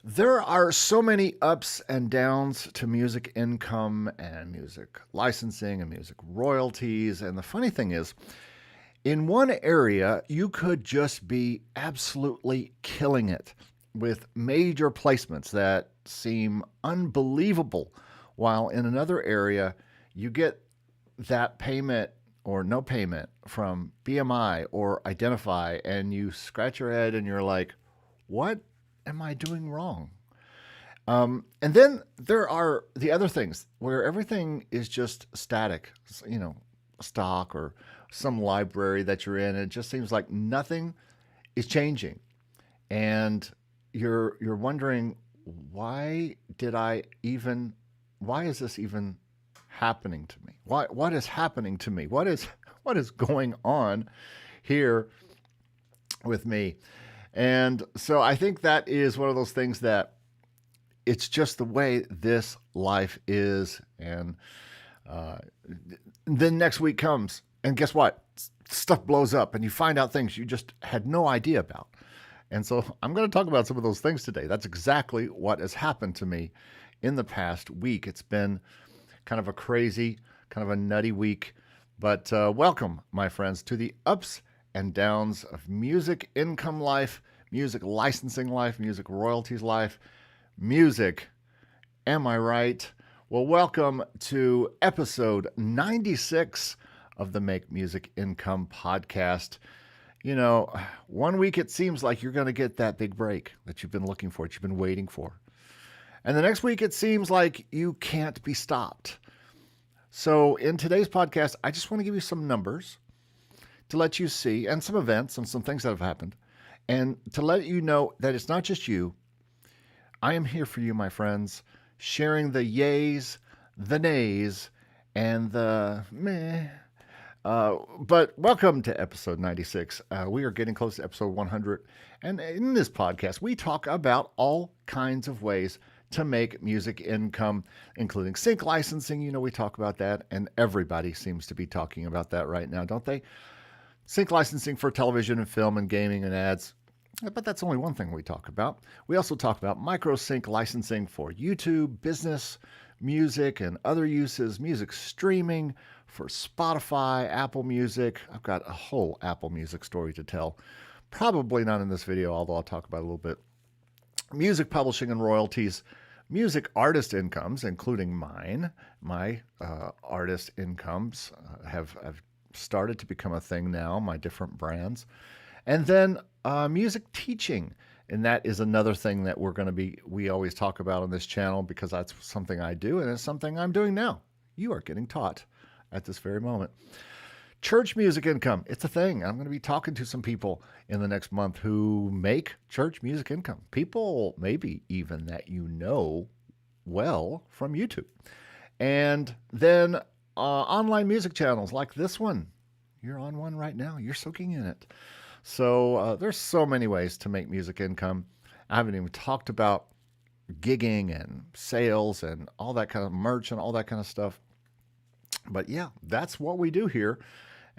There are so many ups and downs to music income and music licensing and music royalties. And the funny thing is, in one area, you could just be absolutely killing it with major placements that seem unbelievable, while in another area, you get that payment or no payment from BMI or Identifyy, and you scratch your head and you're like, what am I doing wrong? And then there are the other things where everything is just static, stock or some library that you're in. And it just seems like nothing is changing. And you're wondering, why did I even, why is this even happening to me? What is happening to me? What is going on here with me? And so I think that is one of those things that it's just the way this life is. And then next week comes, and guess what? Stuff blows up, and you find out things you just had no idea about. And so I'm going to talk about some of those things today. That's exactly what has happened to me in the past week. It's been kind of a crazy, kind of a nutty week. But welcome, my friends, to the ups and downs of music income life, music licensing life, music royalties life, music. Am I right? Well, welcome to episode 96 of the Make Music Income podcast. You know, one week it seems like you're going to get that big break that you've been looking for, that you've been waiting for. And the next week it seems like you can't be stopped. So in today's podcast, I just want to give you some numbers to let you see, and some events and some things that have happened, and to let you know that it's not just you. I am here for you, my friends, sharing the yays, the nays, and the meh. But welcome to episode 96. We are getting close to episode 100. And in this podcast, we talk about all kinds of ways to make music income, including sync licensing. You know, we talk about that, and everybody seems to be talking about that right now, don't they? Sync licensing for television and film and gaming and ads. But that's only one thing we talk about. We also talk about micro sync licensing for YouTube, business, music, and other uses, music streaming for Spotify, Apple Music. I've got a whole Apple Music story to tell. Probably not in this video, although I'll talk about it a little bit. Music publishing and royalties, music artist incomes, including mine. My artist incomes have started to become a thing now, my different brands. And then music teaching. And that is another thing that we always talk about on this channel, because that's something I do, and it's something I'm doing now. You are getting taught at this very moment. Church music income. It's a thing. I'm going to be talking to some people in the next month who make church music income. People maybe even that you know well from YouTube. And then online music channels like this one. You're on one right now. You're soaking in it. So there's so many ways to make music income. I haven't even talked about gigging and sales and all that kind of merch and all that kind of stuff. But yeah, that's what we do here.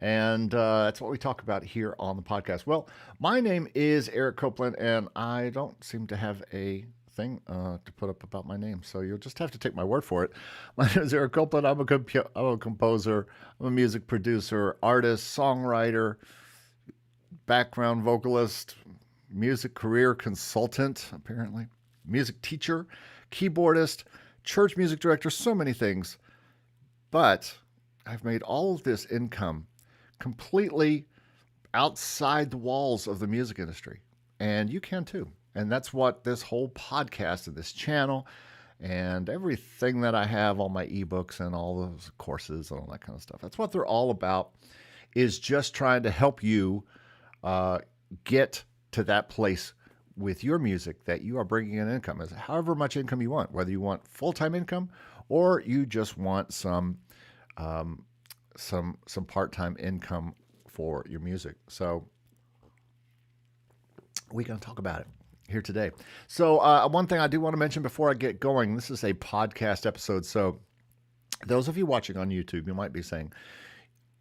And that's what we talk about here on the podcast. Well, my name is Eric Copeland, and I don't seem to have a thing to put up about my name. So you'll just have to take my word for it. My name is Eric Copeland. I'm a composer. I'm a music producer, artist, songwriter, background vocalist, music career consultant, apparently, music teacher, keyboardist, church music director, so many things. But I've made all of this income completely outside the walls of the music industry. And you can too. And that's what this whole podcast and this channel and everything that I have, all my ebooks and all those courses and all that kind of stuff, that's what they're all about, is just trying to help you get to that place with your music that you are bringing in income, as however much income you want, whether you want full-time income or you just want some part-time income for your music. So we're going to talk about it here today. So one thing I do want to mention before I get going, this is a podcast episode. So those of you watching on YouTube, you might be saying,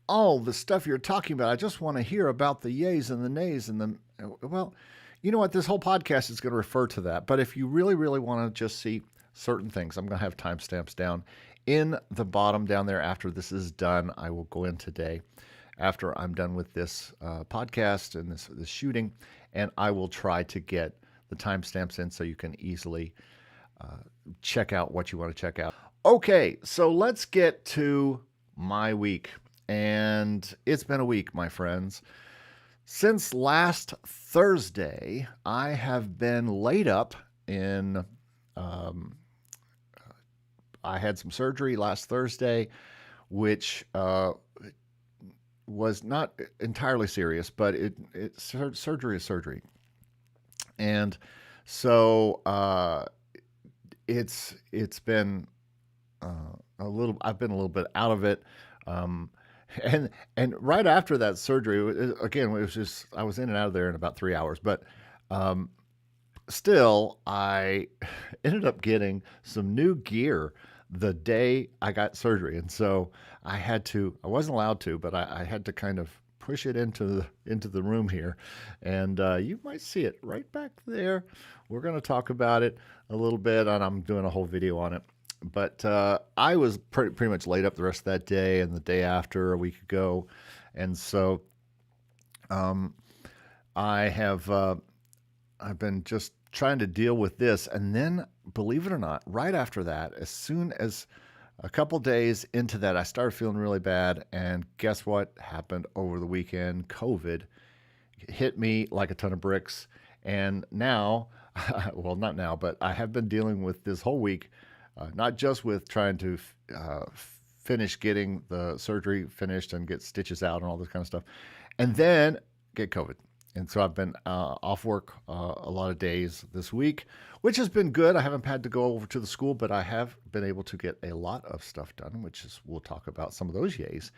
all the stuff you're talking about, I just want to hear about the yays and the nays and the, well, you know what? This whole podcast is going to refer to that. But if you really, really want to just see certain things, I'm going to have timestamps down in the bottom down there. After this is done, I will go in today after I'm done with this podcast and this shooting, and I will try to get the timestamps in so you can easily check out what you want to check out. Okay, so let's get to my week. And it's been a week, my friends. Since last Thursday, I have been laid up in, I had some surgery last Thursday, which was not entirely serious, but surgery is surgery. And so it's been I've been a little bit out of it. And right after that surgery, again, it was just, I was in and out of there in about 3 hours, but still, I ended up getting some new gear the day I got surgery. And so I wasn't allowed to, but I had to kind of push it into the room here. And you might see it right back there. We're going to talk about it a little bit, and I'm doing a whole video on it. But I was pretty much laid up the rest of that day and the day after a week ago. And so I've been just trying to deal with this. And then, believe it or not, right after that, as soon as a couple days into that, I started feeling really bad. And guess what happened over the weekend? COVID hit me like a ton of bricks. And now, well, not now, but I have been dealing with this whole week, not just with trying to finish getting the surgery finished and get stitches out and all this kind of stuff, and then get COVID. And so I've been off work a lot of days this week, which has been good. I haven't had to go over to the school, but I have been able to get a lot of stuff done, we'll talk about some of those yays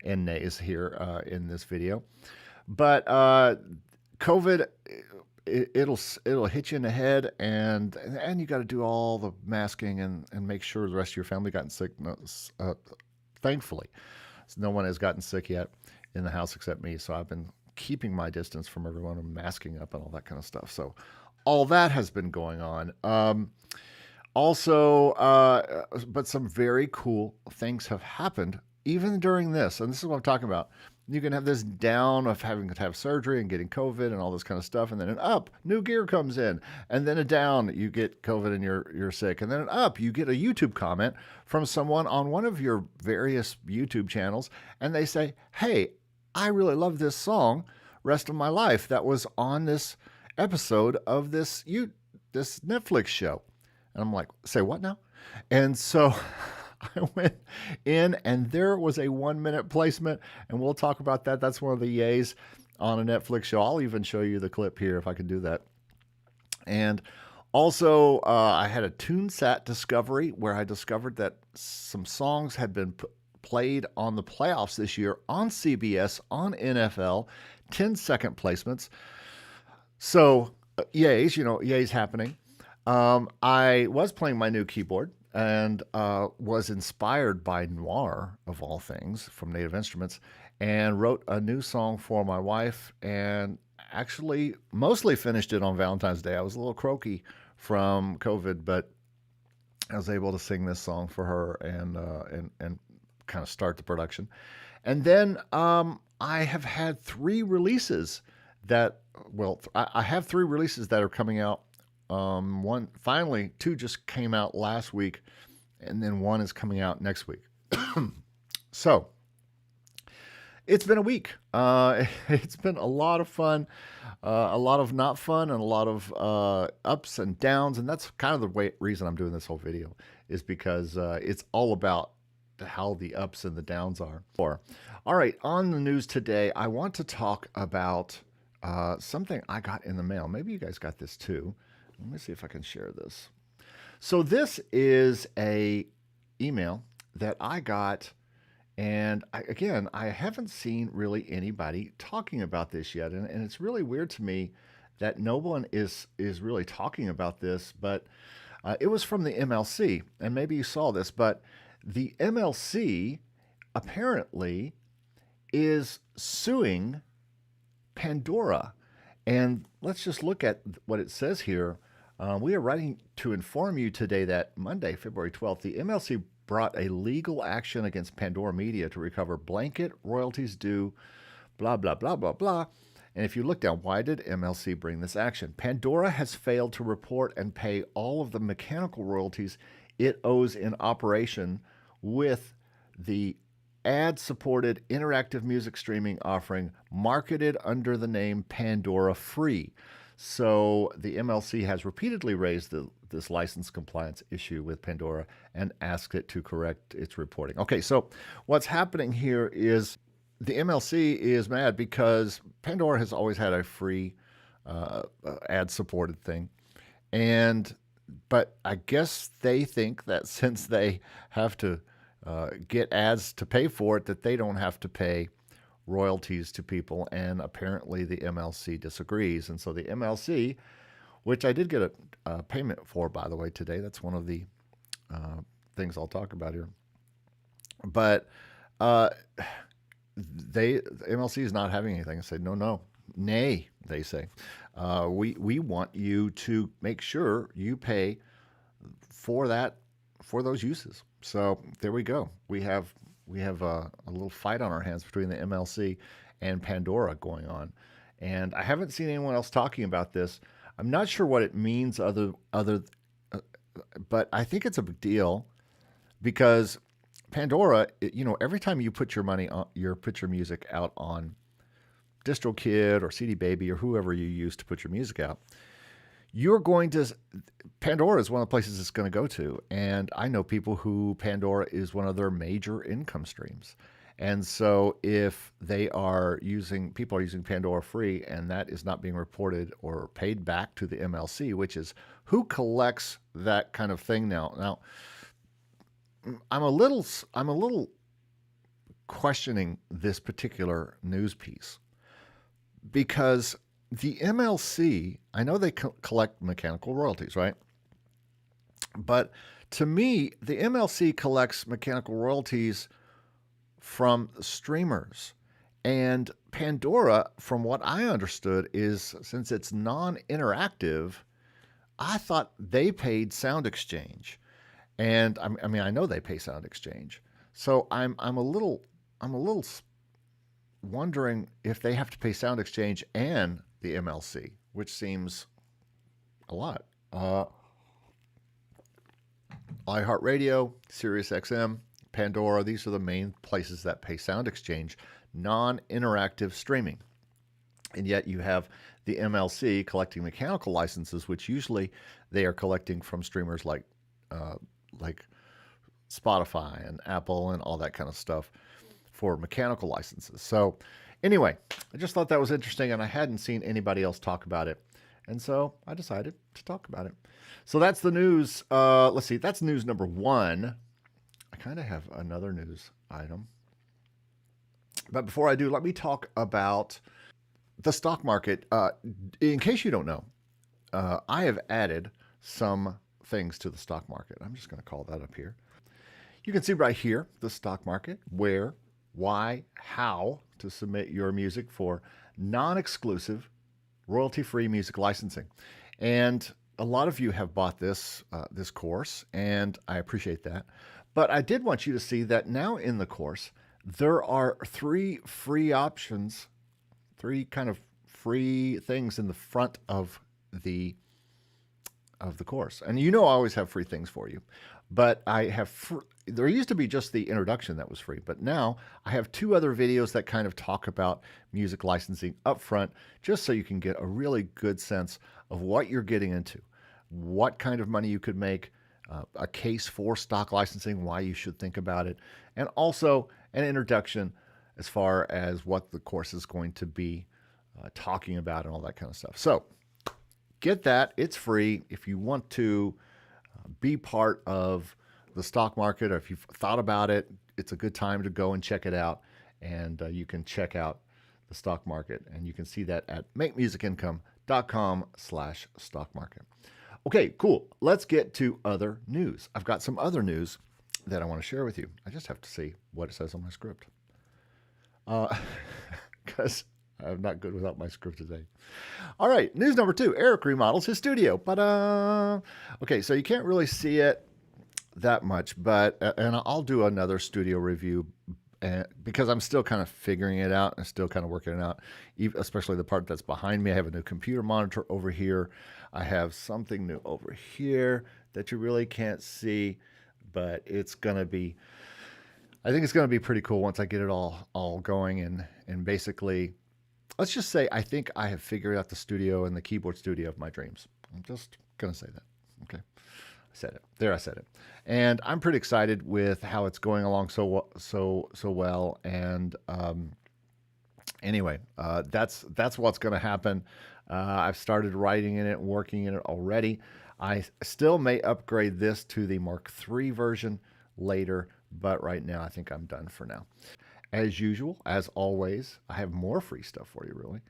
and nays here in this video. But COVID, it'll hit you in the head, and you got to do all the masking and make sure the rest of your family gotten sick. Thankfully, no one has gotten sick yet in the house except me. So I've been keeping my distance from everyone and masking up and all that kind of stuff. So all that has been going on. But some very cool things have happened even during this. And this is what I'm talking about. You can have this down of having to have surgery and getting COVID and all this kind of stuff. And then an up, new gear comes in. And then a down, you get COVID and you're sick. And then an up, you get a YouTube comment from someone on one of your various YouTube channels. And they say, hey, I really love this song, Rest of My Life, that was on this episode of this Netflix show. And I'm like, say what now? And so I went in, and there was a 1-minute placement, and we'll talk about that. That's one of the yays on a Netflix show. I'll even show you the clip here if I can do that. And also, I had a TuneSat discovery where I discovered that some songs had been played on the playoffs this year on CBS, on NFL, 10-second placements. So, yays, yays happening. I was playing my new keyboard and was inspired by Noir, of all things, from Native Instruments, and wrote a new song for my wife, and actually mostly finished it on Valentine's Day. I was a little croaky from COVID, but I was able to sing this song for her and kind of start the production. And then I have had 3 releases I have 3 releases that are coming out. Finally, 2 just came out last week, and then 1 is coming out next week. So it's been a week. It's been a lot of fun, a lot of not fun, and a lot of ups and downs. And that's kind of the reason I'm doing this whole video, is because it's all about how the ups and the downs are. All right, on the news today, I want to talk about something I got in the mail. Maybe you guys got this too. Let me see if I can share this. So this is a email that I got, and I haven't seen really anybody talking about this yet, and it's really weird to me that no one is really talking about this, but it was from the MLC, and maybe you saw this, but the MLC apparently is suing Pandora. And let's just look at what it says here. We are writing to inform you today that Monday, February 12th, the MLC brought a legal action against Pandora Media to recover blanket royalties due, blah, blah, blah, blah, blah. And if you look down, why did MLC bring this action? Pandora has failed to report and pay all of the mechanical royalties it owes in operation with the ad-supported interactive music streaming offering marketed under the name Pandora Free. So the MLC has repeatedly raised this license compliance issue with Pandora and asked it to correct its reporting. Okay, so what's happening here is the MLC is mad because Pandora has always had a free ad-supported thing. But I guess they think that since they have to get ads to pay for it, that they don't have to pay royalties to people, and apparently the MLC disagrees. And so the MLC, which I did get a payment for, by the way, today. That's one of the things I'll talk about here. But the MLC is not having anything. I say, no, nay, they say. We want you to make sure you pay for those uses. So there we go. We have a little fight on our hands between the MLC and Pandora going on, and I haven't seen anyone else talking about this. I'm not sure what it means but I think it's a big deal because Pandora, every time you put your music out on DistroKid or CD Baby or whoever you use to put your music out, Pandora is one of the places it's going to go to. And I know people who Pandora is one of their major income streams. And so if people are using Pandora Free and that is not being reported or paid back to the MLC, which is who collects that kind of thing now. Now, I'm a little questioning this particular news piece because the MLC, I know they collect mechanical royalties, right? But to me, the MLC collects mechanical royalties from streamers. And Pandora, from what I understood, is since it's non-interactive, I thought they paid Sound Exchange. And I know they pay Sound Exchange. So I'm a little wondering if they have to pay Sound Exchange and the MLC, which seems a lot. iHeartRadio, SiriusXM, Pandora, these are the main places that pay Sound Exchange, non-interactive streaming. And yet you have the MLC collecting mechanical licenses, which usually they are collecting from streamers like Spotify and Apple and all that kind of stuff for mechanical licenses. So anyway, I just thought that was interesting, and I hadn't seen anybody else talk about it. And so I decided to talk about it. So that's the news. Let's see. That's news number one. I kind of have another news item. But before I do, let me talk about the stock market. In case you don't know, I have added some things to the stock market. I'm just going to call that up here. You can see right here the stock market, where, why, how to submit your music for non-exclusive, royalty-free music licensing. And a lot of you have bought this course, and I appreciate that. But I did want you to see that now in the course, there are three free options, three kind of free things in the front of the course. And I always have free things for you. But I have there used to be just the introduction that was free, but now I have two other videos that kind of talk about music licensing up front, just so you can get a really good sense of what you're getting into, what kind of money you could make, a case for stock licensing, why you should think about it, and also an introduction as far as what the course is going to be talking about and all that kind of stuff. So get that. It's free. If you want to be part of the stock market, or if you've thought about it, it's a good time to go and check it out. And you can check out the stock market, and you can see that at makemusicincome.com/stock market. Okay, cool. Let's get to other news. I've got some other news that I want to share with you. I just have to see what it says on my script. Because I'm not good without my script today. All right, news number 2. Eric remodels his studio. Okay, so you can't really see it that much, but and I'll do another studio review because I'm still kind of figuring it out and still kind of working it out, especially the part that's behind me. I have a new computer monitor over here. I have something new over here that you really can't see, but it's going to be, I think it's going to be pretty cool once I get it all going. And basically, let's just say I think I have figured out the studio and the keyboard studio of my dreams. I'm just going to say that. Okay. I said it. There, I said it. And I'm pretty excited with how it's going along so well. And anyway, that's what's going to happen. I've started writing in it, working in it already. I still may upgrade this to the Mark III version later, but right now I think I'm done for now. As usual, as always, I have more free stuff for you, really.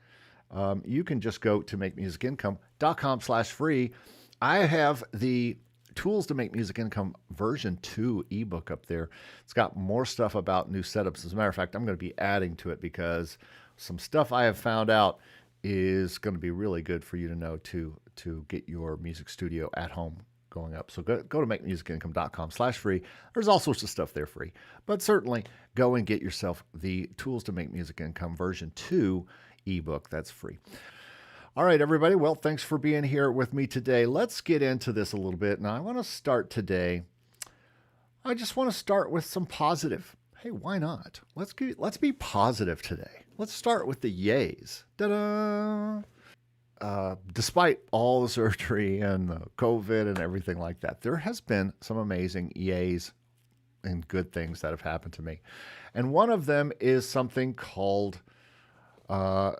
You can just go to makemusicincome.com/free. I have the Tools to Make Music Income version 2 ebook up there. It's got more stuff about new setups. As a matter of fact, I'm going to be adding to it because some stuff I have found out is going to be really good for you to know to get your music studio at home going up. So go to makemusicincome.com/free. There's all sorts of stuff there free, but certainly go and get yourself the Tools to Make Music Income version 2 ebook. That's free. All right, everybody. Well, thanks for being here with me today. Let's get into this a little bit. Now, I want to start today. I just want to start with some positive. Hey, why not? Let's be positive today. Let's start with the yays. Ta-da! Despite all the surgery and the COVID and everything like that, there has been some amazing yays and good things that have happened to me. And one of them is something called a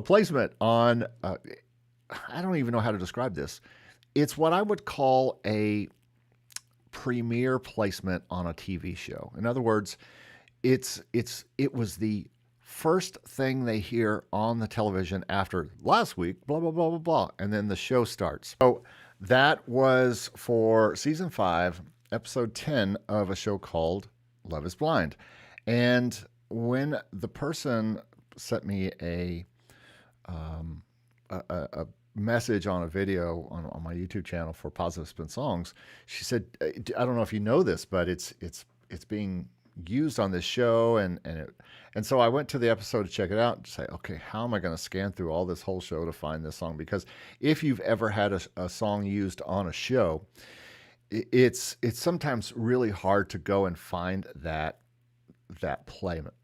placement on, I don't even know how to describe this. It's what I would call a premiere placement on a TV show. In other words, it was the first thing they hear on the television after last week, blah, blah, blah, blah, blah, and then the show starts. So that was for season 5, episode 10 of a show called Love is Blind. And when the person sent me a message on a video on my YouTube channel for Positive Spin Songs, she said, I don't know if you know this, but it's being used on this show, and so I went to the episode to check it out and say, okay, how am I going to scan through all this whole show to find this song? Because if you've ever had a song used on a show, it's sometimes really hard to go and find that placement,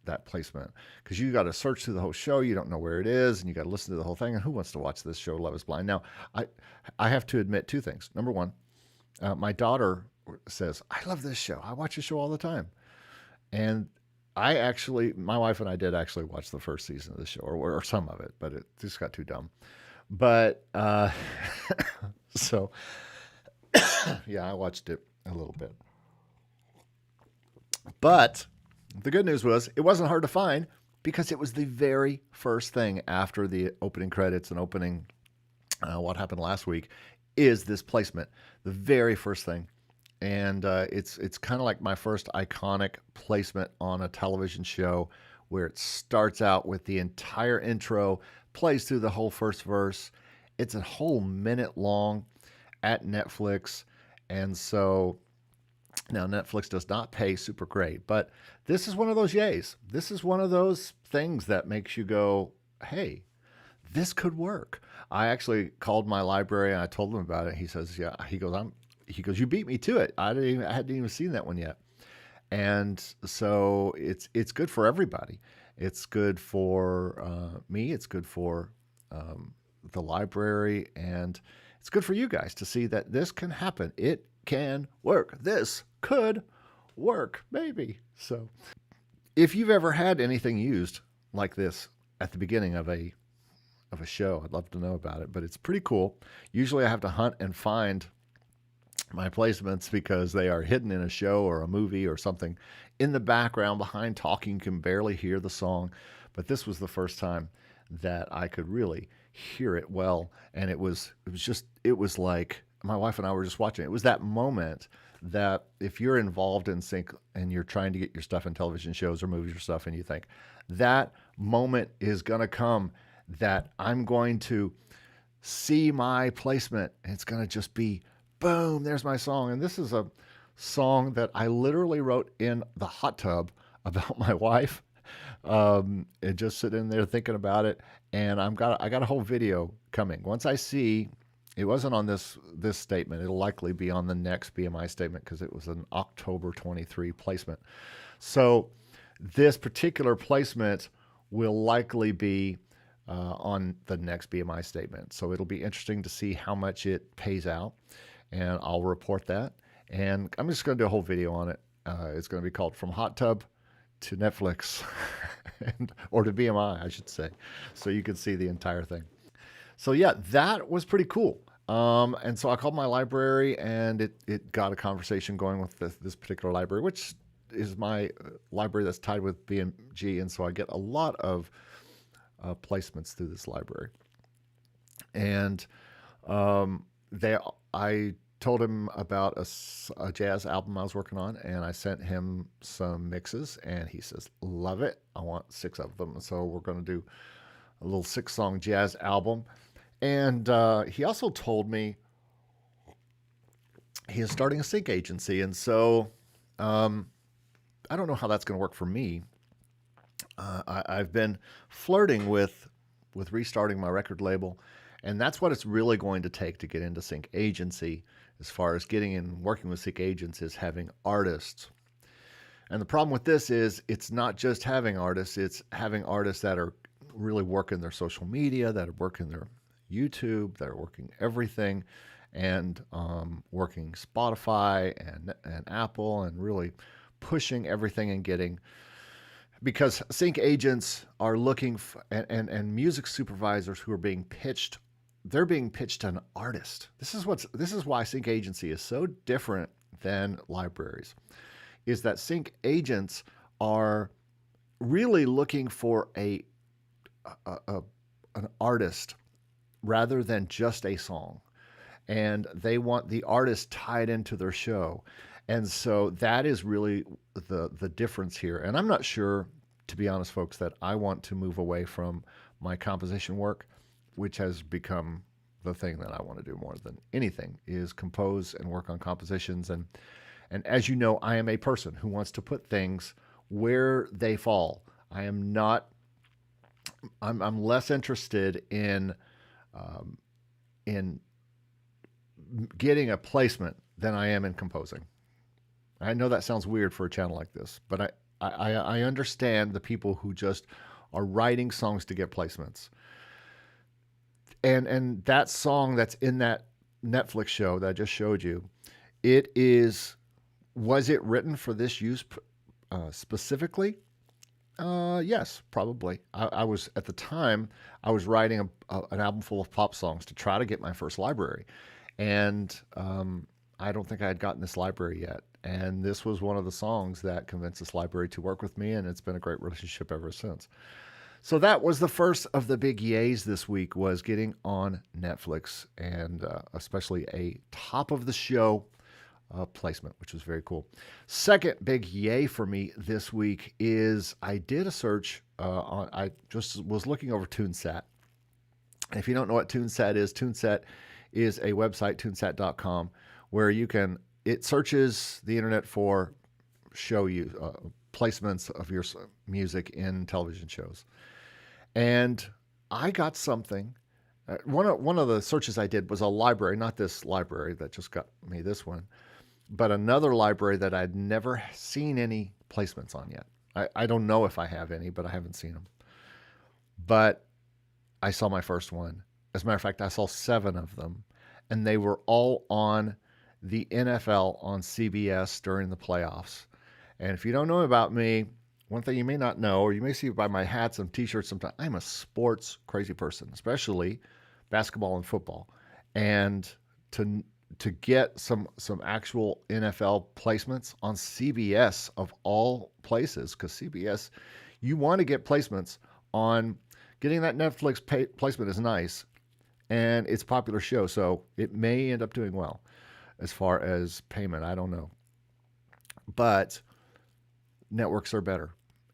because you got to search through the whole show. You don't know where it is, and you got to listen to the whole thing. And who wants to watch this show, Love is Blind? Now, I have to admit 2 things. Number one, my daughter says, I love this show. I watch the show all the time. And my wife and I did actually watch the first season of the show, or some of it, but it just got too dumb. But so yeah, I watched it a little bit. But the good news was it wasn't hard to find, because it was the very first thing after the opening credits and opening what happened last week is this placement, the very first thing. And it's kind of like my first iconic placement on a television show, where it starts out with the entire intro, plays through the whole first verse. It's a whole minute long at Netflix. And so now Netflix does not pay super great, but this is one of those yays. This is one of those things that makes you go, hey, this could work. I actually called my library and I told him about it. He says, yeah, he goes, you beat me to it. I hadn't even seen that one yet. And so it's good for everybody. It's good for me. It's good for the library, and it's good for you guys to see that this can happen. It can work. This could work, maybe. So if you've ever had anything used like this at the beginning of a show, I'd love to know about it, but it's pretty cool. Usually I have to hunt and find my placements because they are hidden in a show or a movie or something in the background behind talking. You can barely hear the song, but this was the first time that I could really hear it well. And it was like my wife and I were just watching. It was that moment that if you're involved in sync and you're trying to get your stuff in television shows or movies or stuff, and you think that moment is going to come that I'm going to see my placement. And it's going to just be boom, there's my song. And this is a song that I literally wrote in the hot tub about my wife. And just sitting there thinking about it. And I got a whole video coming. Once I see, it wasn't on this statement. It'll likely be on the next BMI statement because it was an October 23 placement. So this particular placement will likely be on the next BMI statement. So it'll be interesting to see how much it pays out, and I'll report that. And I'm just going to do a whole video on it. It's going to be called From Hot Tub to Netflix, or to BMI, I should say, so you can see the entire thing. So yeah, that was pretty cool. And so I called my library, and it got a conversation going with this particular library, which is my library that's tied with BMG, and so I get a lot of placements through this library. And I told him about a jazz album I was working on, and I sent him some mixes, and he says, love it. I want 6 of them. So we're going to do a little 6-song jazz album. And he also told me he is starting a sync agency. And so I don't know how that's going to work for me. I've been flirting with restarting my record label, and that's what it's really going to take to get into sync agency. As far as getting in working with sync agents is having artists. And the problem with this is it's not just having artists, it's having artists that are really working their social media, that are working their YouTube, that are working everything, and working Spotify and Apple, and really pushing everything and getting, because sync agents are looking for, and music supervisors who are being pitched, they're being pitched to an artist. This is why sync agency is so different than libraries, is that sync agents are really looking for an artist rather than just a song. And they want the artist tied into their show. And so that is really the difference here. And I'm not sure, to be honest, folks, that I want to move away from my composition work, which has become the thing that I want to do more than anything, is compose and work on compositions. And as you know, I am a person who wants to put things where they fall. I'm less interested in getting a placement than I am in composing. I know that sounds weird for a channel like this, but I understand the people who just are writing songs to get placements. And that song that's in that Netflix show that I just showed you, was it written for this use specifically? Yes, probably. I was, at the time, I was writing an album full of pop songs to try to get my first library. And I don't think I had gotten this library yet. And this was one of the songs that convinced this library to work with me, and it's been a great relationship ever since. So that was the first of the big yays this week, was getting on Netflix, and especially a top of the show placement, which was very cool. Second big yay for me this week is I did a search I just was looking over TuneSat. And if you don't know what TuneSat is a website, tunesat.com, where it searches the internet for placements of your music in television shows. And I got something. One of the searches I did was a library, not this library that just got me this one, but another library that I'd never seen any placements on yet. I don't know if I have any, but I haven't seen them. But I saw my first one. As a matter of fact, I saw 7 of them, and they were all on the NFL on CBS during the playoffs. And if you don't know about me, one thing you may not know, or you may see by my hats and t-shirts sometimes, I'm a sports crazy person, especially basketball and football. And to get some actual NFL placements on CBS of all places, because CBS, you want to get placements on, getting that Netflix placement is nice, and it's a popular show, so it may end up doing well as far as payment. I don't know. But networks are better.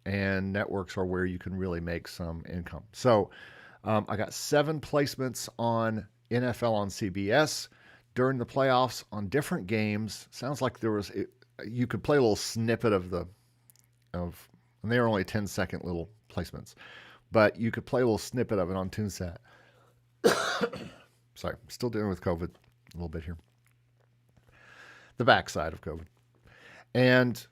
and networks are where you can really make some income. So I got 7 placements on NFL on CBS during the playoffs on different games. Sounds like you could play a little snippet and they were only 10-second little placements, but you could play a little snippet of it on TuneSat. Sorry, I'm still dealing with COVID a little bit here. The backside of COVID. And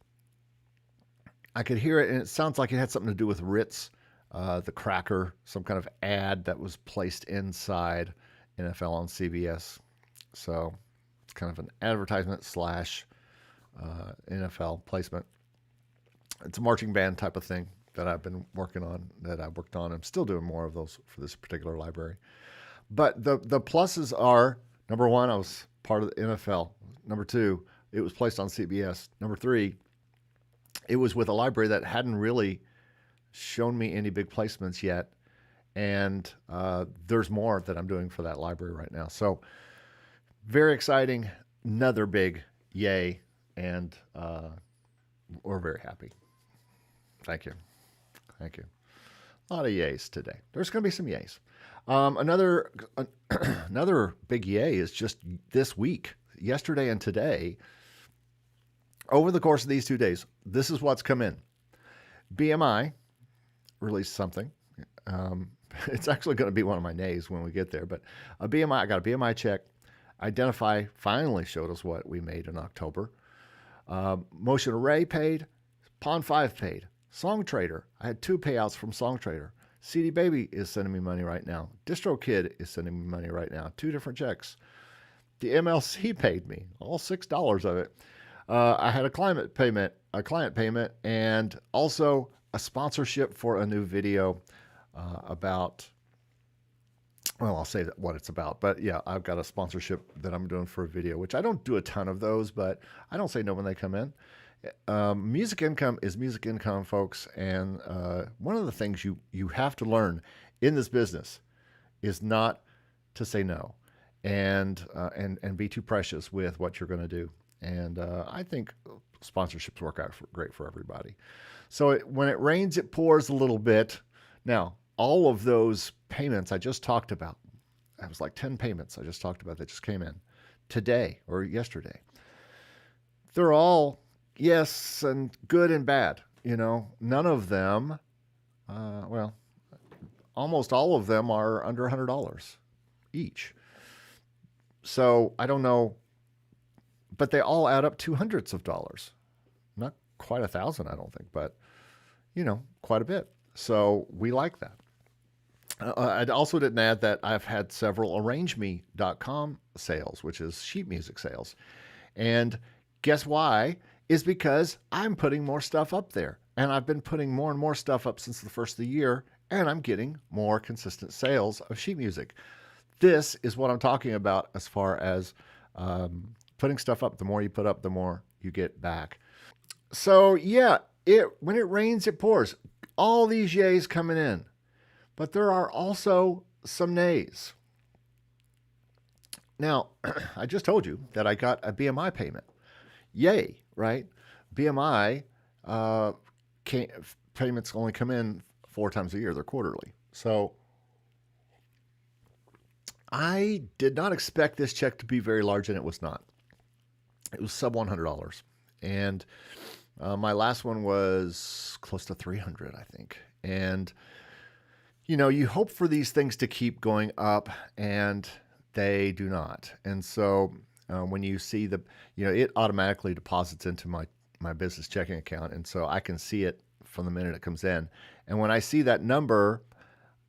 I could hear it, and it sounds like it had something to do with Ritz, the cracker, some kind of ad that was placed inside NFL on CBS. So it's kind of an advertisement slash NFL placement. It's a marching band type of thing that I've been working on, that I worked on. I'm still doing more of those for this particular library. But the pluses are, number 1, I was part of the NFL. Number 2, it was placed on CBS. Number 3, it was with a library that hadn't really shown me any big placements yet. And there's more that I'm doing for that library right now. So very exciting. Another big yay. And we're very happy. Thank you. Thank you. A lot of yays today. There's going to be some yays. Another big yay is just this week, yesterday and today. Over the course of these 2 days, this is what's come in. BMI released something. It's actually going to be one of my nays when we get there, but I got a BMI check. Identifyy finally showed us what we made in October. Motion Array paid. Pond 5 paid. SongTradr. I had 2 payouts from SongTradr. CD Baby is sending me money right now. DistroKid is sending me money right now. 2 different checks. The MLC paid me, all $6 of it. I had a client payment, and also a sponsorship for a new video about, well, I'll say what it's about. But yeah, I've got a sponsorship that I'm doing for a video, which I don't do a ton of those, but I don't say no when they come in. Music income is music income, folks. And one of the things you have to learn in this business is not to say no and be too precious with what you're going to do. And I think sponsorships work out great for everybody. So when it rains, it pours a little bit. Now, all of those payments I just talked about, it was like 10 payments I just talked about that just came in today or yesterday. They're all yes and good and bad. None of them, almost all of them are under $100 each. So I don't know, but they all add up to hundreds of dollars. Not quite 1,000, I don't think, but quite a bit. So we like that. I also didn't add that I've had several ArrangeMe.com sales, which is sheet music sales. And guess why? Is because I'm putting more stuff up there. And I've been putting more and more stuff up since the first of the year, and I'm getting more consistent sales of sheet music. This is what I'm talking about as far as putting stuff up. The more you put up, the more you get back. So yeah, when it rains, it pours. All these yays coming in. But there are also some nays. Now, I just told you that I got a BMI payment. Yay, right? BMI payments only come in 4 times a year. They're quarterly. So I did not expect this check to be very large, and it was not. It was sub $100. And my last one was close to $300, I think. And, you hope for these things to keep going up, and they do not. And so when you see it automatically deposits into my business checking account. And so I can see it from the minute it comes in. And when I see that number,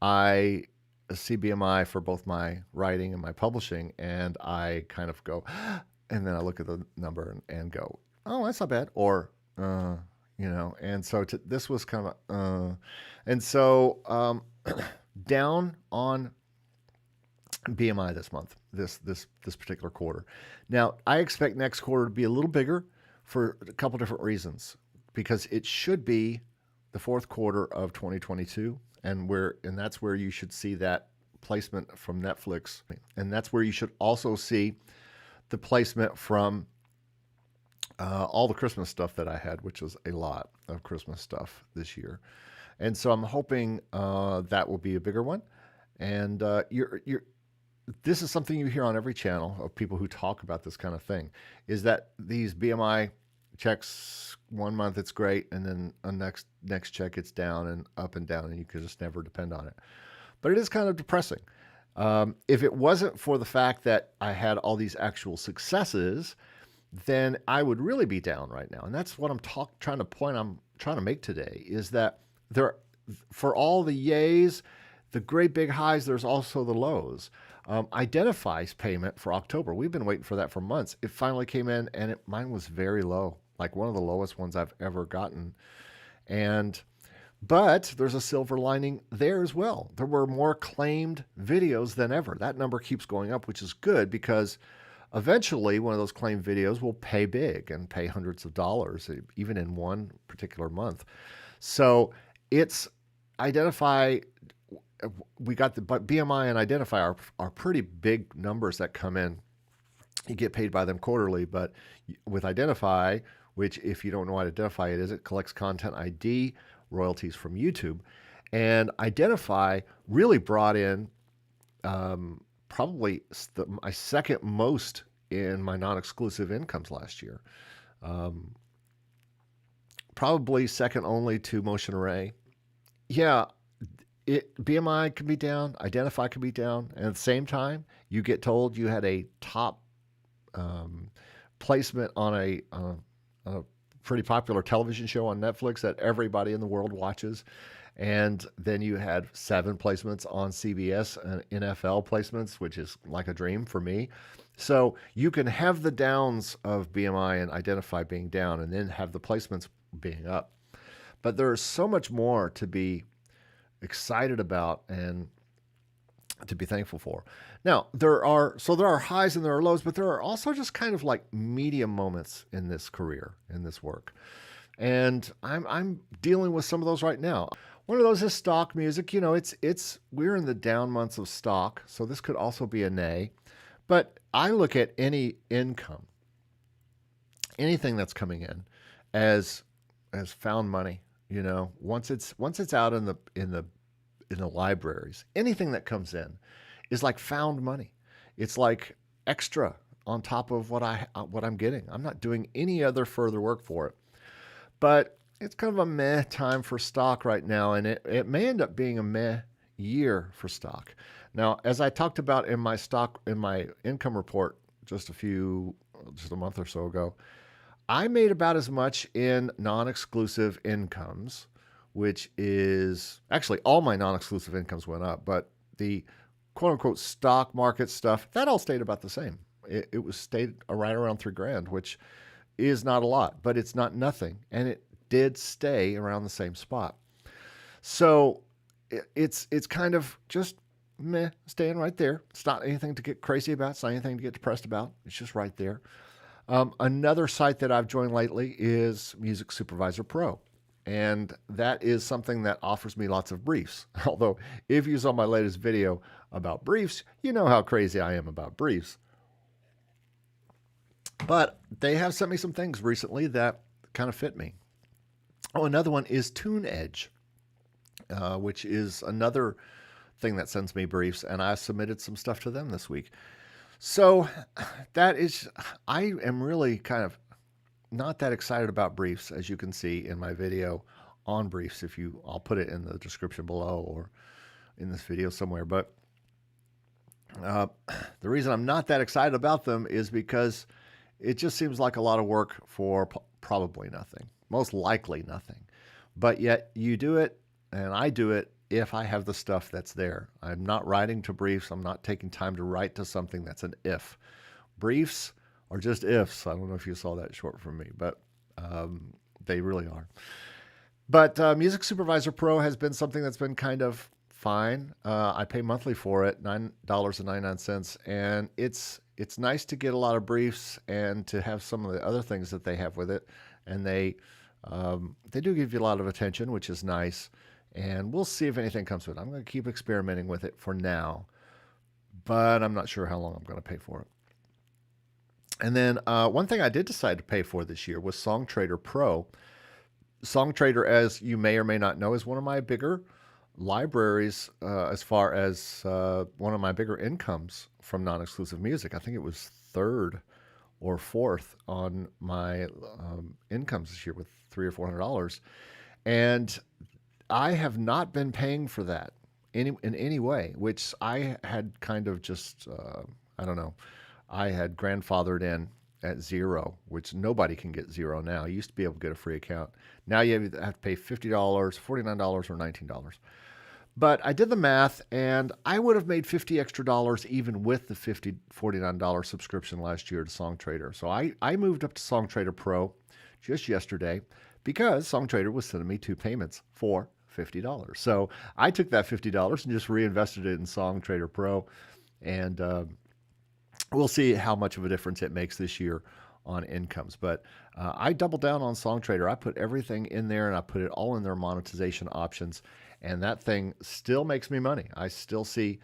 I see BMI for both my writing and my publishing, and I kind of go, and then I look at the number and go, oh, that's not bad. Or, and so this was kind of, and so down on BMI this month, this particular quarter. Now, I expect next quarter to be a little bigger for a couple different reasons, because it should be the fourth quarter of 2022, and that's where you should see that placement from Netflix, and that's where you should also see the placement from all the Christmas stuff that I had, which was a lot of Christmas stuff this year. And so I'm hoping that will be a bigger one. And this is something you hear on every channel of people who talk about this kind of thing, is that these BMI checks, 1 month it's great, and then a next check it's down and up and down, and you can just never depend on it. But it is kind of depressing. If it wasn't for the fact that I had all these actual successes, then I would really be down right now. And that's what I'm trying to make today, is that there, for all the yays, the great big highs, there's also the lows. Identify's payment for October, we've been waiting for that for months. It finally came in, and mine was very low, like one of the lowest ones I've ever gotten. But there's a silver lining there as well. There were more claimed videos than ever. That number keeps going up, which is good, because eventually one of those claimed videos will pay big and pay hundreds of dollars, even in one particular month. So it's Identifyy. We got the BMI and Identifyy are pretty big numbers that come in. You get paid by them quarterly, but with Identifyy, which, if you don't know what Identifyy is, it collects content ID, royalties from YouTube. And Identifyy really brought in probably my second most in my non-exclusive incomes last year. Probably second only to Motion Array. Yeah, BMI can be down, Identifyy can be down, and at the same time, you get told you had a top placement on a pretty popular television show on Netflix that everybody in the world watches. And then you had 7 placements on CBS and NFL placements, which is like a dream for me. So you can have the downs of BMI and Identifyy being down and then have the placements being up. But there's so much more to be excited about and to be thankful for. Now, there are highs and there are lows, but there are also just kind of like medium moments in this career, in this work. And I'm dealing with some of those right now. One of those is stock music. You know, we're in the down months of stock, so this could also be a nay. But I look at any income, anything that's coming in, as found money. You know, once it's out in the libraries, anything that comes in is like found money. It's like extra on top of what I'm getting. I'm not doing any other further work for it. But it's kind of a meh time for stock right now, and it may end up being a meh year for stock. Now, as I talked about in my income report just a month or so ago, I made about as much in non-exclusive incomes, which is actually all my non-exclusive incomes went up, but the quote-unquote stock market stuff, that all stayed about the same. It stayed right around $3,000, which is not a lot, but it's not nothing, and it did stay around the same spot. So it's kind of just meh, staying right there. It's not anything to get crazy about. It's not anything to get depressed about. It's just right there. Another site that I've joined lately is Music Supervisor Pro. And that is something that offers me lots of briefs. Although, if you saw my latest video about briefs, you know how crazy I am about briefs. But they have sent me some things recently that kind of fit me. Oh, another one is TuneEdge, which is another thing that sends me briefs, and I submitted some stuff to them this week. So I am really kind of not that excited about briefs, as you can see in my video on briefs. I'll put it in the description below or in this video somewhere. But the reason I'm not that excited about them is because it just seems like a lot of work for probably nothing, most likely nothing. But yet you do it, and I do it if I have the stuff that's there. I'm not writing to briefs. I'm not taking time to write to something that's an if. Briefs are just ifs. I don't know if you saw that short from me, but they really are. But Music Supervisor Pro has been something that's been kind of fine. I pay monthly for it, $9.99, and it's nice to get a lot of briefs and to have some of the other things that they have with it. And they do give you a lot of attention, which is nice. And we'll see if anything comes with it. I'm going to keep experimenting with it for now, but I'm not sure how long I'm going to pay for it. And then one thing I did decide to pay for this year was SongTradr Pro. SongTradr, as you may or may not know, is one of my bigger libraries as far as one of my bigger incomes from non-exclusive music. I think it was third or fourth on my incomes this year with $300 or $400. And I have not been paying for that in any way, which I had kind of just, I don't know, I had grandfathered in at zero, which nobody can get zero now. You used to be able to get a free account. Now you have to pay $50, $49, or $19. But I did the math, and I would have made $50 extra even with the $49 subscription last year to SongTradr. So I moved up to SongTradr Pro just yesterday because SongTradr was sending me 2 payments for $50. So I took that $50 and just reinvested it in SongTradr Pro, and we'll see how much of a difference it makes this year on incomes. But I doubled down on SongTradr. I put everything in there, and I put it all in their monetization options, and that thing still makes me money. I still see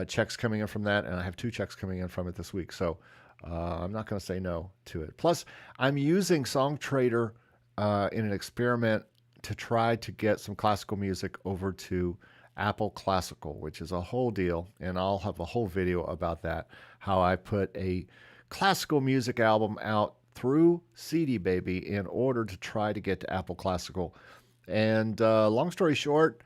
checks coming in from that, and I have 2 checks coming in from it this week. So I'm not going to say no to it. Plus, I'm using SongTradr in an experiment to try to get some classical music over to Apple Classical, which is a whole deal, and I'll have a whole video about that, how I put a classical music album out through CD Baby in order to try to get to Apple Classical. And long story short,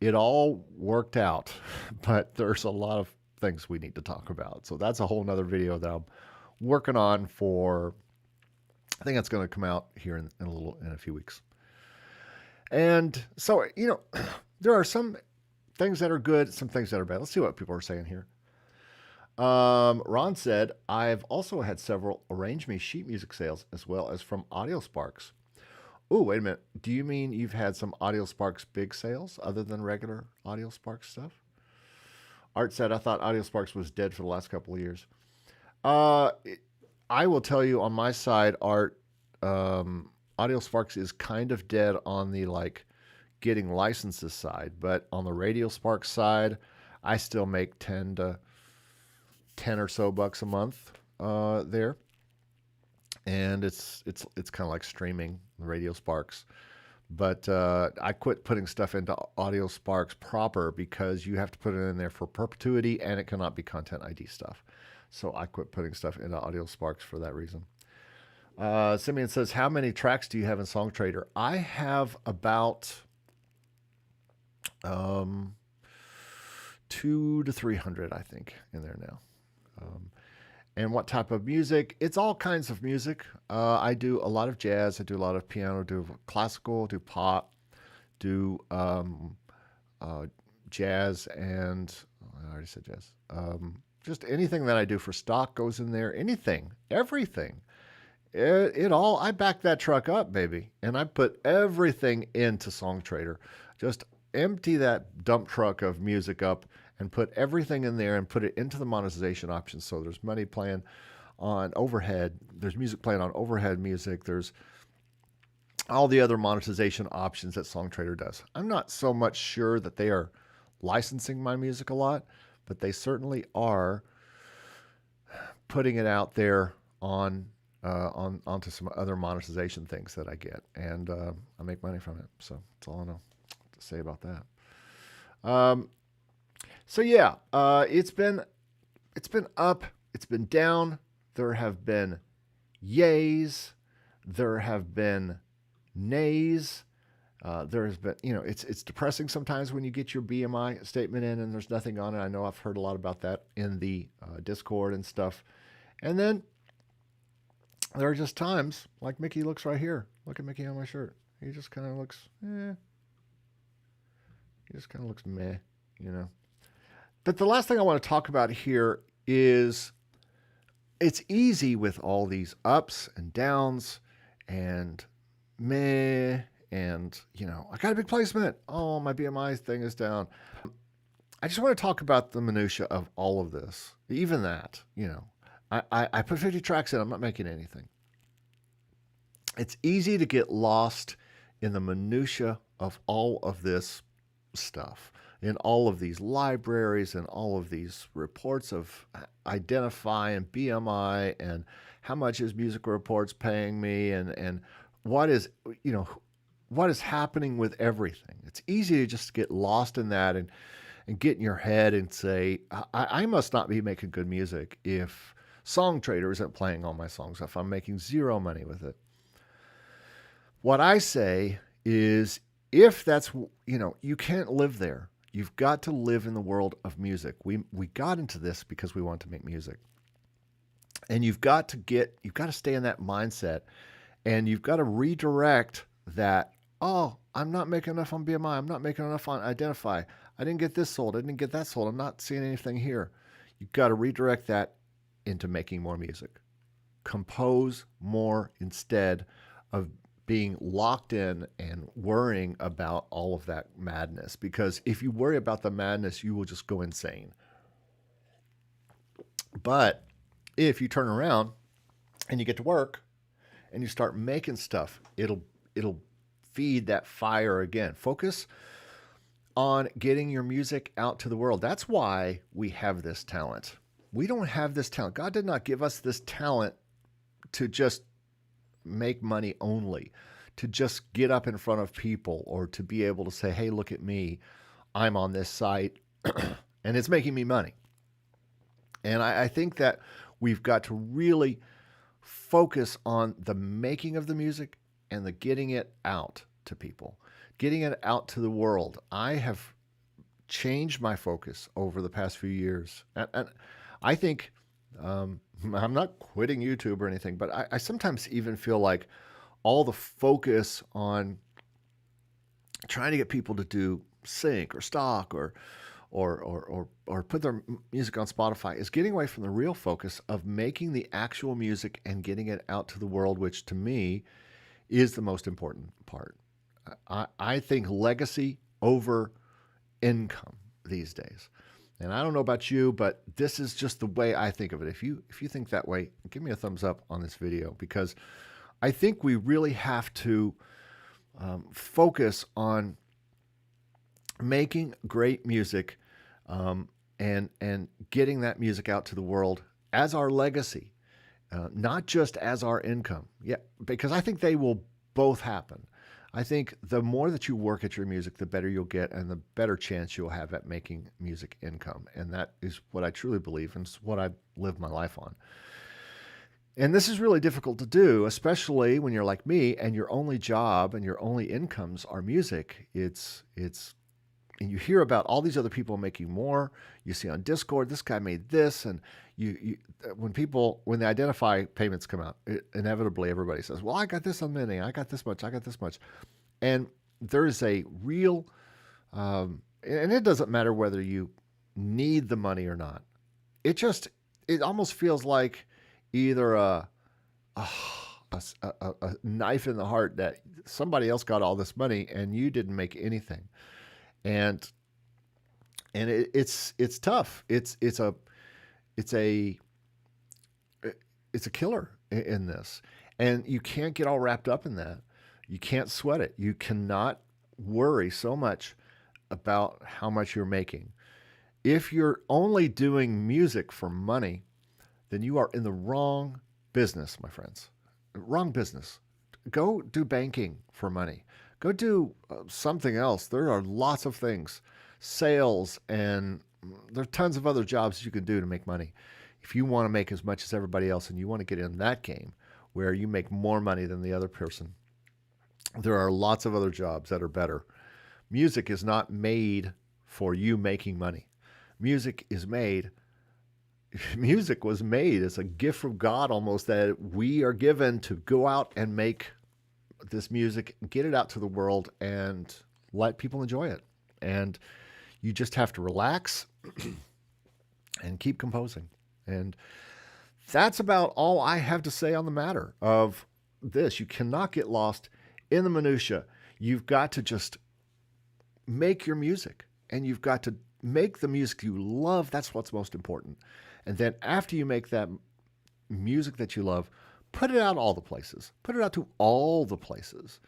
it all worked out, but there's a lot of things we need to talk about. So that's a whole nother video that I'm working on for, I think that's going to come out here in a few weeks. And so, you know, there are some things that are good, some things that are bad. Let's see what people are saying here. Ron said, I've also had several Arrange Me sheet music sales as well as from AudioSparx. Oh, wait a minute. Do you mean you've had some AudioSparx big sales other than regular AudioSparx stuff? Art said, I thought AudioSparx was dead for the last couple of years. I will tell you on my side, Art, AudioSparx is kind of dead on the getting licenses side, but on the RadioSparx side, I still make 10 or so bucks a month there, and it's kind of like streaming the RadioSparx. But I quit putting stuff into AudioSparx proper because you have to put it in there for perpetuity, and it cannot be Content ID stuff. So I quit putting stuff into AudioSparx for that reason. Simeon says, how many tracks do you have in SongTradr? I have about 200 to 300, I think, in there now. And what type of music? It's all kinds of music. I do a lot of jazz. I do a lot of piano, do classical, do pop, do jazz, and I already said jazz. Just anything that I do for stock goes in there. Anything, everything. It all, I back that truck up, baby. And I put everything into SongTradr. Just empty that dump truck of music up and put everything in there and put it into the monetization options. So there's money playing on overhead. There's music playing on overhead music. There's all the other monetization options that SongTradr does. I'm not so much sure that they are licensing my music a lot, but they certainly are putting it out there onto some other monetization things that I get, and I make money from it. So that's all I know to say about that. So yeah, it's been up, it's been down. There have been yays, there have been nays. There has been, it's depressing sometimes when you get your BMI statement in and there's nothing on it. I know I've heard a lot about that in the Discord and stuff. And then there are just times, like Mickey looks right here. Look at Mickey on my shirt. He just kind of looks, He just kind of looks meh, But the last thing I want to talk about here is it's easy with all these ups and downs and meh. And, I got a big placement. Oh, my BMI thing is down. I just want to talk about the minutia of all of this. Even that, I put 50 tracks in. I'm not making anything. It's easy to get lost in the minutia of all of this stuff, in all of these libraries and all of these reports of Identifyy and BMI and how much is Music Reports paying me, and what is, you know, what is happening with everything. It's easy to just get lost in that and get in your head and say, I must not be making good music if SongTradr isn't playing all my songs, if I'm making zero money with it. What I say is, if that's, you know, you can't live there. You've got to live in the world of music. We got into this because we want to make music. And you've got to stay in that mindset, and you've got to redirect that, oh, I'm not making enough on BMI. I'm not making enough on Identifyy. I didn't get this sold. I didn't get that sold. I'm not seeing anything here. You've got to redirect that into making more music. Compose more instead of being locked in and worrying about all of that madness. Because if you worry about the madness, you will just go insane. But if you turn around and you get to work and you start making stuff, it'll feed that fire again. Focus on getting your music out to the world. That's why we have this talent. We don't have this talent. God did not give us this talent to just make money only, to just get up in front of people, or to be able to say, hey, look at me. I'm on this site and it's making me money. And I think that we've got to really focus on the making of the music and the getting it out to people, getting it out to the world. I have changed my focus over the past few years. And I think, I'm not quitting YouTube or anything, but I sometimes even feel like all the focus on trying to get people to do sync or stock or put their music on Spotify is getting away from the real focus of making the actual music and getting it out to the world, which to me is the most important part. I think legacy over income these days. And I don't know about you, but this is just the way I think of it. If you think that way, give me a thumbs up on this video, because I think we really have to focus on making great music and getting that music out to the world as our legacy, not just as our income. Yeah, because I think they will both happen. I think the more that you work at your music, the better you'll get and the better chance you'll have at making music income. And that is what I truly believe, and it's what I live my life on. And this is really difficult to do, especially when you're like me and your only job and your only incomes are music. And you hear about all these other people making more. You see on Discord, this guy made this, and when the Identifyy payments come out, inevitably everybody says, well, I got this on Mini, I got this much, I got this much. And there's a real, and it doesn't matter whether you need the money or not. It almost feels like either a knife in the heart that somebody else got all this money and you didn't make anything. And it's tough. It's a killer in this. And you can't get all wrapped up in that. You can't sweat it. You cannot worry so much about how much you're making. If you're only doing music for money, then you are in the wrong business, my friends. Wrong business. Go do banking for money. Go do something else. There are lots of things, sales, and there are tons of other jobs you can do to make money. If you want to make as much as everybody else and you want to get in that game where you make more money than the other person, there are lots of other jobs that are better. Music is not made for you making money. Music was made as a gift from God almost, that we are given to go out and make this music, get it out to the world, and let people enjoy it. And you just have to relax and keep composing. And that's about all I have to say on the matter of this. You cannot get lost in the minutia. You've got to just make your music, and you've got to make the music you love. That's what's most important. And then after you make that music that you love, put it out all the places. Put it out to all the places.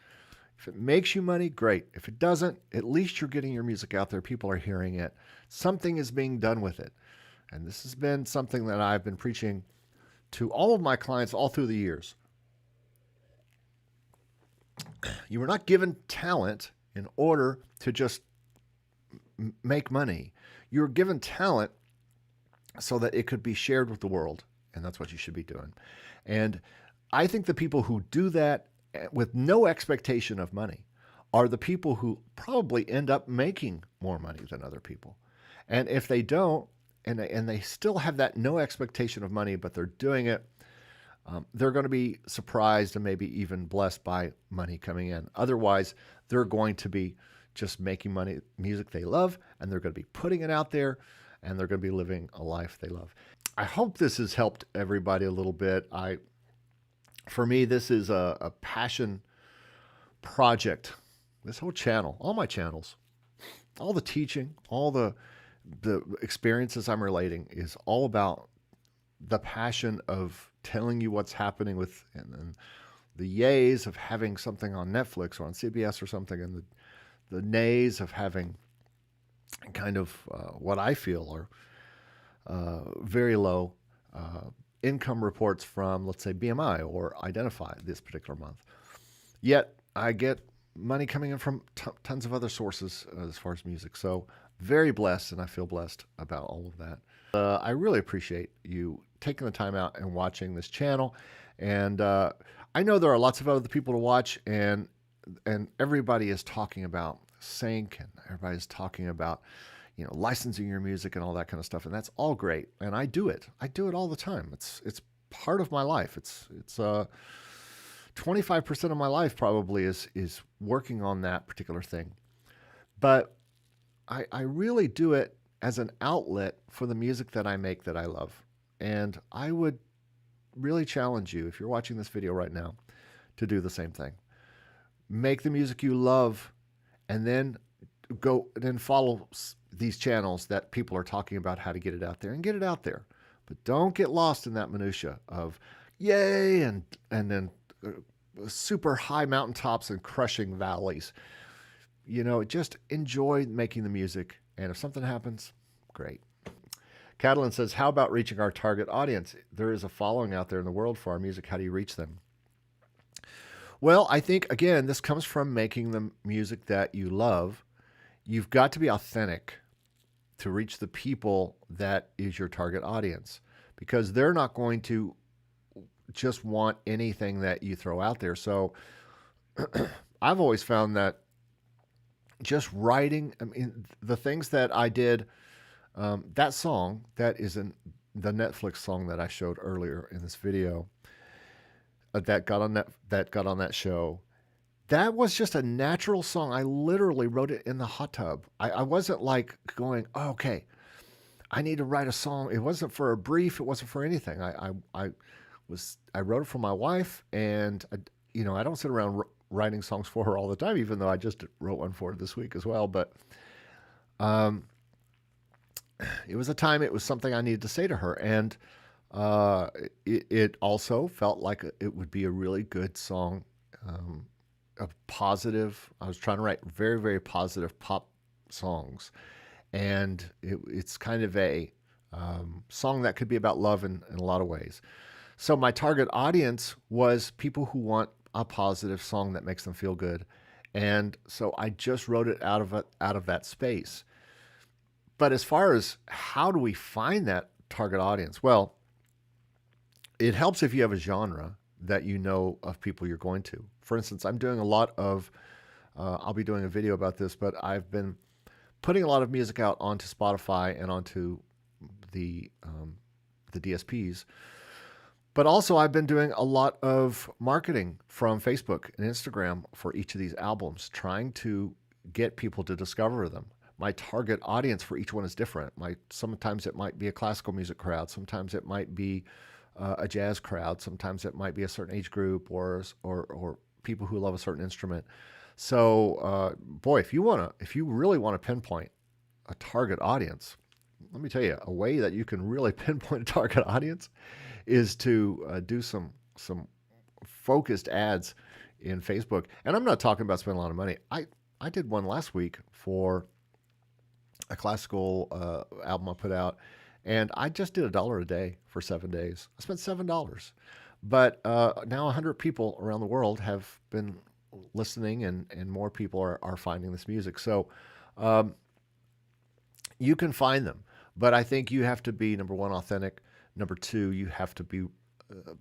If it makes you money, great. If it doesn't, at least you're getting your music out there. People are hearing it. Something is being done with it. And this has been something that I've been preaching to all of my clients all through the years. You were not given talent in order to just make money. You were given talent so that it could be shared with the world, and that's what you should be doing. And I think the people who do that with no expectation of money are the people who probably end up making more money than other people. And if they don't, and they still have that no expectation of money, but they're doing it, they're going to be surprised and maybe even blessed by money coming in. Otherwise, they're going to be just making money, music they love, and they're going to be putting it out there, and they're going to be living a life they love. I hope this has helped everybody a little bit. For me, this is a passion project. This whole channel, all my channels, all the teaching, all the experiences I'm relating is all about the passion of telling you what's happening with, and the yays of having something on Netflix or on CBS or something, and the nays of having kind of what I feel are very low income reports from, let's say, BMI or Identifyy this particular month. Yet I get money coming in from tons of other sources as far as music. So very blessed, and I feel blessed about all of that. I really appreciate you taking the time out and watching this channel. And I know there are lots of other people to watch, and everybody is talking about sync, and everybody's talking about, licensing your music and all that kind of stuff. And that's all great. And I do it. I do it all the time. It's part of my life. It's 25% of my life probably is working on that particular thing. But I really do it as an outlet for the music that I make that I love. And I would really challenge you, if you're watching this video right now, to do the same thing. Make the music you love, and then follow these channels that people are talking about how to get it out there, and get it out there. But don't get lost in that minutia of yay and then super high mountaintops and crushing valleys. Just enjoy making the music, and if something happens, great. Catalin says, how about reaching our target audience? There is a following out there in the world for our music. How do you reach them? Well, I think, again, this comes from making the music that you love. You've got to be authentic to reach the people that is your target audience, because they're not going to just want anything that you throw out there. So I've always found that just writing, the things that I did, that song that is in the Netflix song that I showed earlier in this video, that got on that show, that was just a natural song. I literally wrote it in the hot tub. I wasn't like going, oh, okay, I need to write a song. It wasn't for a brief. It wasn't for anything. I wrote it for my wife, and I don't sit around writing songs for her all the time, even though I just wrote one for her this week as well. But it was a time, it was something I needed to say to her. And it also felt like it would be a really good song, a positive. I was trying to write very, very positive pop songs. And it's kind of a song that could be about love in a lot of ways. So my target audience was people who want a positive song that makes them feel good. And so I just wrote it out of that space. But as far as how do we find that target audience? Well, it helps if you have a genre that you know of people you're going to. For instance, I'm doing a lot of, I'll be doing a video about this, but I've been putting a lot of music out onto Spotify and onto the DSPs. But also I've been doing a lot of marketing from Facebook and Instagram for each of these albums, trying to get people to discover them. My target audience for each one is different. Sometimes it might be a classical music crowd. Sometimes it might be a jazz crowd. Sometimes it might be a certain age group or people who love a certain instrument. So, boy, if you really want to pinpoint a target audience, let me tell you, a way that you can really pinpoint a target audience is to do some focused ads in Facebook. And I'm not talking about spending a lot of money. I did one last week for a classical album I put out, And I just did $1 a day for 7 days. I spent $7. But now 100 people around the world have been listening, and more people are finding this music. So you can find them. But I think you have to be, number one, authentic. Number two, you have to be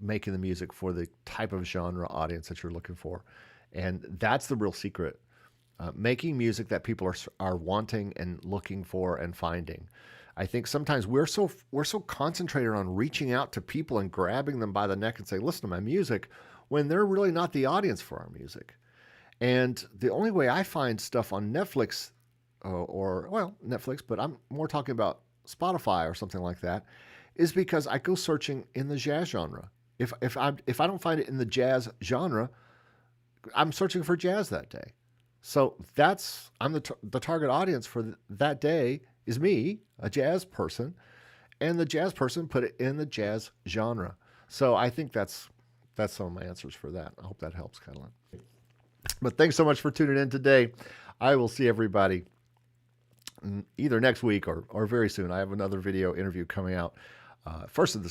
making the music for the type of genre audience that you're looking for. And that's the real secret. Making music that people are wanting and looking for and finding. I think sometimes we're so concentrated on reaching out to people and grabbing them by the neck and say, listen to my music, when they're really not the audience for our music. And the only way I find stuff on Netflix Netflix, but I'm more talking about Spotify or something like that, is because I go searching in the jazz genre. If I don't find it in the jazz genre, I'm searching for jazz that day. So I'm the target audience for that day is me, a jazz person, and the jazz person put it in the jazz genre. So I think that's some of my answers for that. I hope that helps, Catalan. But thanks so much for tuning in today. I will see everybody either next week or very soon. I have another video interview coming out first of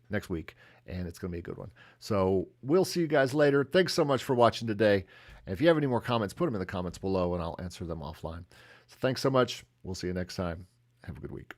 next week, and it's going to be a good one. So we'll see you guys later. Thanks so much for watching today. And if you have any more comments, put them in the comments below, and I'll answer them offline. So thanks so much. We'll see you next time. Have a good week.